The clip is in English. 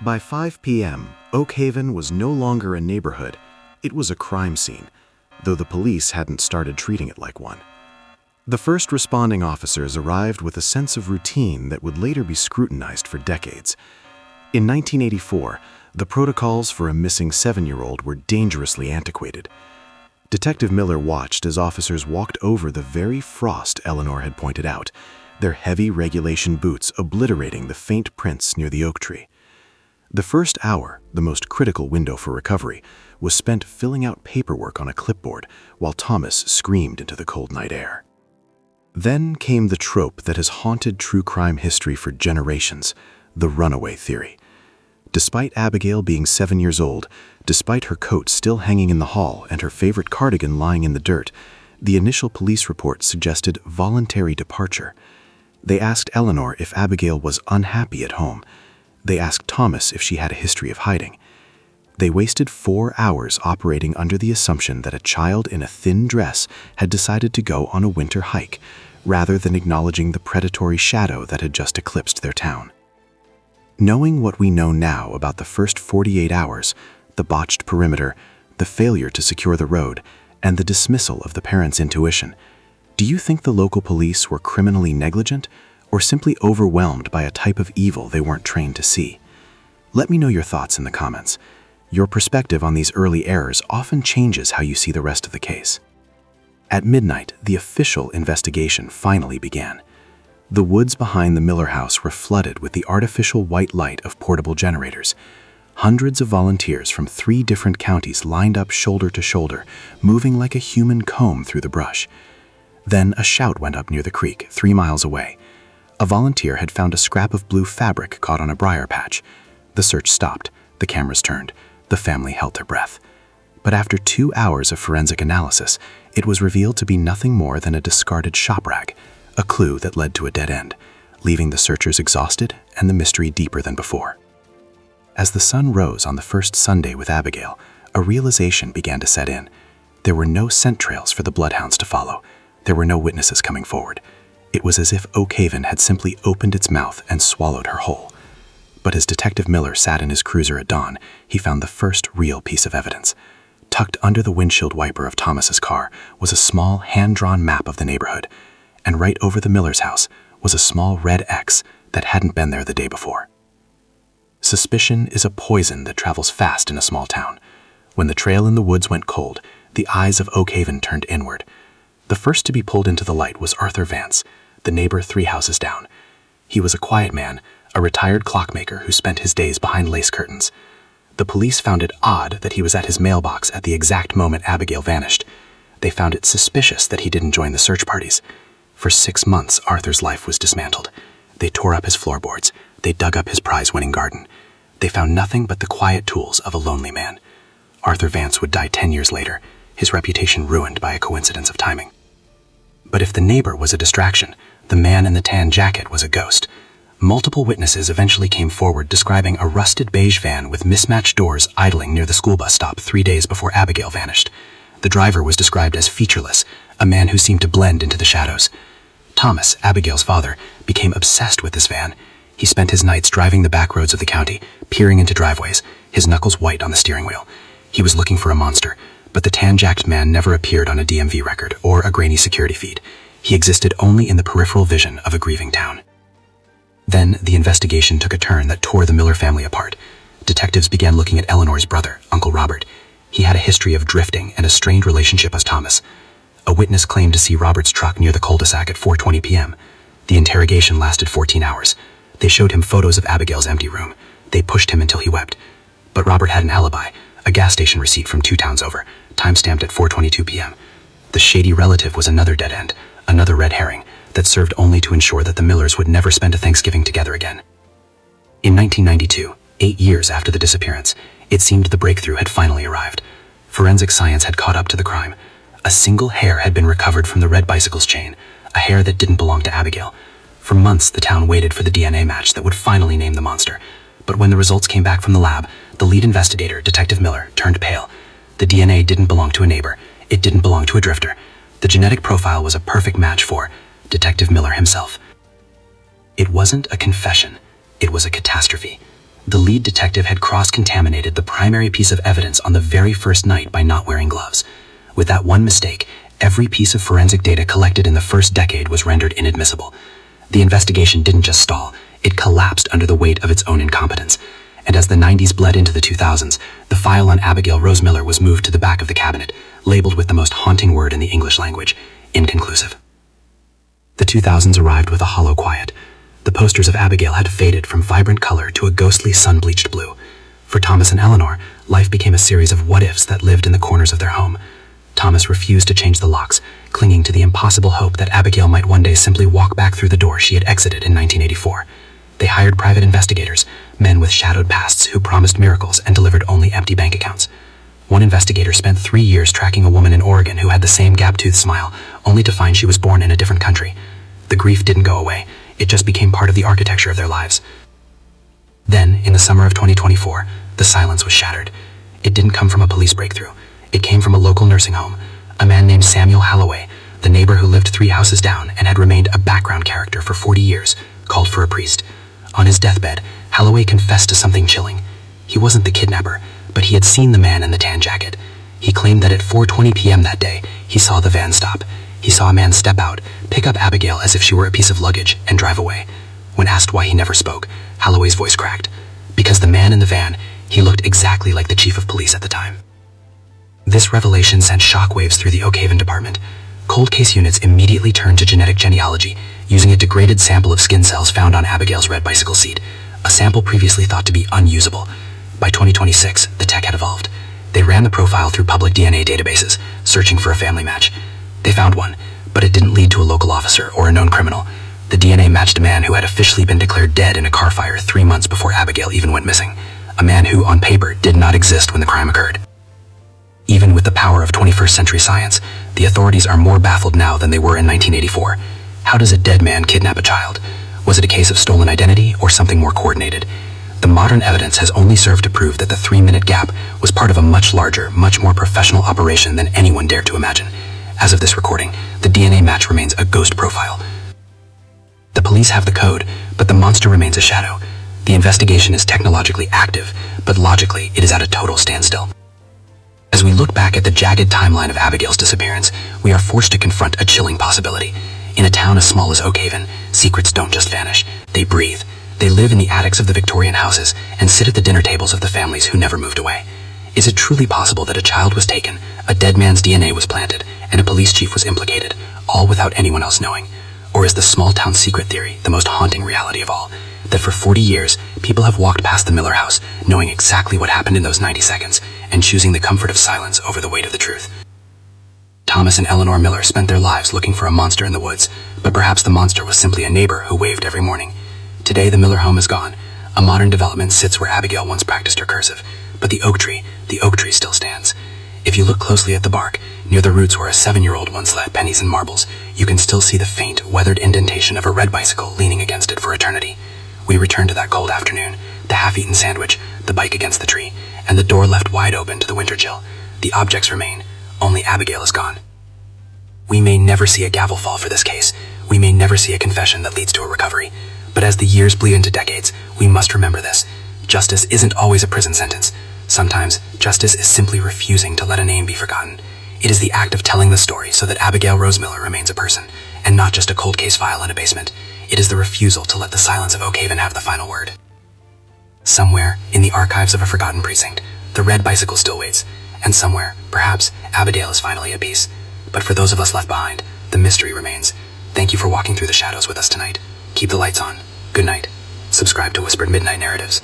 By 5 p.m., Oak Haven was no longer a neighborhood, it was a crime scene, though the police hadn't started treating it like one. The first responding officers arrived with a sense of routine that would later be scrutinized for decades. In 1984, the protocols for a missing 7-year-old were dangerously antiquated. Detective Miller watched as officers walked over the very frost Eleanor had pointed out, their heavy regulation boots obliterating the faint prints near the oak tree. The first hour, the most critical window for recovery, was spent filling out paperwork on a clipboard while Thomas screamed into the cold night air. Then came the trope that has haunted true crime history for generations, the runaway theory. Despite Abigail being 7 years old, despite her coat still hanging in the hall and her favorite cardigan lying in the dirt, the initial police report suggested voluntary departure. They asked Eleanor if Abigail was unhappy at home. They asked Thomas if she had a history of hiding. They wasted 4 hours operating under the assumption that a child in a thin dress had decided to go on a winter hike, rather than acknowledging the predatory shadow that had just eclipsed their town. Knowing what we know now about the first 48 hours, the botched perimeter, the failure to secure the road, and the dismissal of the parents' intuition, do you think the local police were criminally negligent or simply overwhelmed by a type of evil they weren't trained to see? Let me know your thoughts in the comments. Your perspective on these early errors often changes how you see the rest of the case. At midnight, the official investigation finally began. The woods behind the Miller house were flooded with the artificial white light of portable generators. Hundreds of volunteers from 3 different counties lined up shoulder to shoulder, moving like a human comb through the brush. Then a shout went up near the creek, 3 miles away. A volunteer had found a scrap of blue fabric caught on a briar patch. The search stopped. The cameras turned. The family held their breath. But after 2 hours of forensic analysis, it was revealed to be nothing more than a discarded shop rag, a clue that led to a dead end, leaving the searchers exhausted and the mystery deeper than before. As the sun rose on the first Sunday with Abigail, a realization began to set in. There were no scent trails for the bloodhounds to follow. There were no witnesses coming forward. It was as if Oak Haven had simply opened its mouth and swallowed her whole. But as Detective Miller sat in his cruiser at dawn, he found the first real piece of evidence. Tucked under the windshield wiper of Thomas's car was a small hand-drawn map of the neighborhood, and right over the Miller's house was a small red X that hadn't been there the day before. Suspicion is a poison that travels fast in a small town. When the trail in the woods went cold, the eyes of Oak Haven turned inward. The first to be pulled into the light was Arthur Vance, the neighbor 3 houses down. He was a quiet man, a retired clockmaker who spent his days behind lace curtains. The police found it odd that he was at his mailbox at the exact moment Abigail vanished. They found it suspicious that he didn't join the search parties. For 6 months, Arthur's life was dismantled. They tore up his floorboards. They dug up his prize-winning garden. They found nothing but the quiet tools of a lonely man. Arthur Vance would die 10 years later, his reputation ruined by a coincidence of timing. But if the neighbor was a distraction, the man in the tan jacket was a ghost. Multiple witnesses eventually came forward describing a rusted beige van with mismatched doors idling near the school bus stop 3 days before Abigail vanished. The driver was described as featureless, a man who seemed to blend into the shadows. Thomas, Abigail's father, became obsessed with this van. He spent his nights driving the back roads of the county, peering into driveways, his knuckles white on the steering wheel. He was looking for a monster, but the tan-jacked man never appeared on a DMV record or a grainy security feed. He existed only in the peripheral vision of a grieving town. Then the investigation took a turn that tore the Miller family apart. Detectives began looking at Eleanor's brother, Uncle Robert. He had a history of drifting and a strained relationship with Thomas. A witness claimed to see Robert's truck near the cul-de-sac at 4:20 p.m. The interrogation lasted 14 hours. They showed him photos of Abigail's empty room. They pushed him until he wept. But Robert had an alibi, a gas station receipt from 2 towns over, time-stamped at 4:22 p.m. The shady relative was another dead end, another red herring, that served only to ensure that the Millers would never spend a Thanksgiving together again. In 1992, 8 years after the disappearance, it seemed the breakthrough had finally arrived. Forensic science had caught up to the crime. A single hair had been recovered from the red bicycle's chain, a hair that didn't belong to Abigail. For months, the town waited for the DNA match that would finally name the monster. But when the results came back from the lab, the lead investigator, Detective Miller, turned pale. The DNA didn't belong to a neighbor. It didn't belong to a drifter. The genetic profile was a perfect match for Detective Miller himself. It wasn't a confession. It was a catastrophe. The lead detective had cross-contaminated the primary piece of evidence on the very first night by not wearing gloves. With that one mistake, every piece of forensic data collected in the first decade was rendered inadmissible. The investigation didn't just stall, it collapsed under the weight of its own incompetence. And as the 90s bled into the 2000s, the file on Abigail Rose Miller was moved to the back of the cabinet, labeled with the most haunting word in the English language: inconclusive. The 2000s arrived with a hollow quiet. The posters of Abigail had faded from vibrant color to a ghostly sun-bleached blue. For Thomas and Eleanor, life became a series of what-ifs that lived in the corners of their home. Thomas refused to change the locks, clinging to the impossible hope that Abigail might one day simply walk back through the door she had exited in 1984. They hired private investigators, men with shadowed pasts who promised miracles and delivered only empty bank accounts. One investigator spent 3 years tracking a woman in Oregon who had the same gap-toothed smile, only to find she was born in a different country. The grief didn't go away. It just became part of the architecture of their lives. Then, in the summer of 2024, the silence was shattered. It didn't come from a police breakthrough. It came from a local nursing home. A man named Samuel Halloway, the neighbor who lived 3 houses down and had remained a background character for 40 years, called for a priest. On his deathbed, Halloway confessed to something chilling. He wasn't the kidnapper, but he had seen the man in the tan jacket. He claimed that at 4:20 p.m. that day, he saw the van stop. He saw a man step out, pick up Abigail as if she were a piece of luggage, and drive away. When asked why he never spoke, Halloway's voice cracked. Because the man in the van, he looked exactly like the chief of police at the time. This revelation sent shockwaves through the Oak Haven department. Cold case units immediately turned to genetic genealogy, using a degraded sample of skin cells found on Abigail's red bicycle seat, a sample previously thought to be unusable. By 2026, the tech had evolved. They ran the profile through public DNA databases, searching for a family match. They found one, but it didn't lead to a local officer or a known criminal. The DNA matched a man who had officially been declared dead in a car fire 3 months before Abigail even went missing. A man who, on paper, did not exist when the crime occurred. Even with the power of 21st century science, the authorities are more baffled now than they were in 1984. How does a dead man kidnap a child? Was it a case of stolen identity or something more coordinated? The modern evidence has only served to prove that the 3-minute gap was part of a much larger, much more professional operation than anyone dared to imagine. As of this recording, the DNA match remains a ghost profile. The police have the code, but the monster remains a shadow. The investigation is technologically active, but logically it is at a total standstill. As we look back at the jagged timeline of Abigail's disappearance, we are forced to confront a chilling possibility. In a town as small as Oak Haven, secrets don't just vanish, they breathe. They live in the attics of the Victorian houses and sit at the dinner tables of the families who never moved away. Is it truly possible that a child was taken, a dead man's DNA was planted, and a police chief was implicated, all without anyone else knowing? Or is the small-town secret theory the most haunting reality of all? That for 40 years, people have walked past the Miller house, knowing exactly what happened in those 90 seconds, and choosing the comfort of silence over the weight of the truth. Thomas and Eleanor Miller spent their lives looking for a monster in the woods, but perhaps the monster was simply a neighbor who waved every morning. Today, the Miller home is gone. A modern development sits where Abigail once practiced her cursive, but the oak tree still stands. If you look closely at the bark, near the roots where a 7-year-old once left pennies and marbles, you can still see the faint, weathered indentation of a red bicycle leaning against it for eternity. We return to that cold afternoon, the half-eaten sandwich, the bike against the tree, and the door left wide open to the winter chill. The objects remain, only Abigail is gone. We may never see a gavel fall for this case. We may never see a confession that leads to a recovery. But as the years bleed into decades, we must remember this. Justice isn't always a prison sentence. Sometimes, justice is simply refusing to let a name be forgotten. It is the act of telling the story so that Abigail Rose Miller remains a person, and not just a cold case file in a basement. It is the refusal to let the silence of Oak Haven have the final word. Somewhere, in the archives of a forgotten precinct, the red bicycle still waits, and somewhere, perhaps, Abigail is finally at peace. But for those of us left behind, the mystery remains. Thank you for walking through the shadows with us tonight. Keep the lights on. Good night. Subscribe to Whispered Midnight Narratives.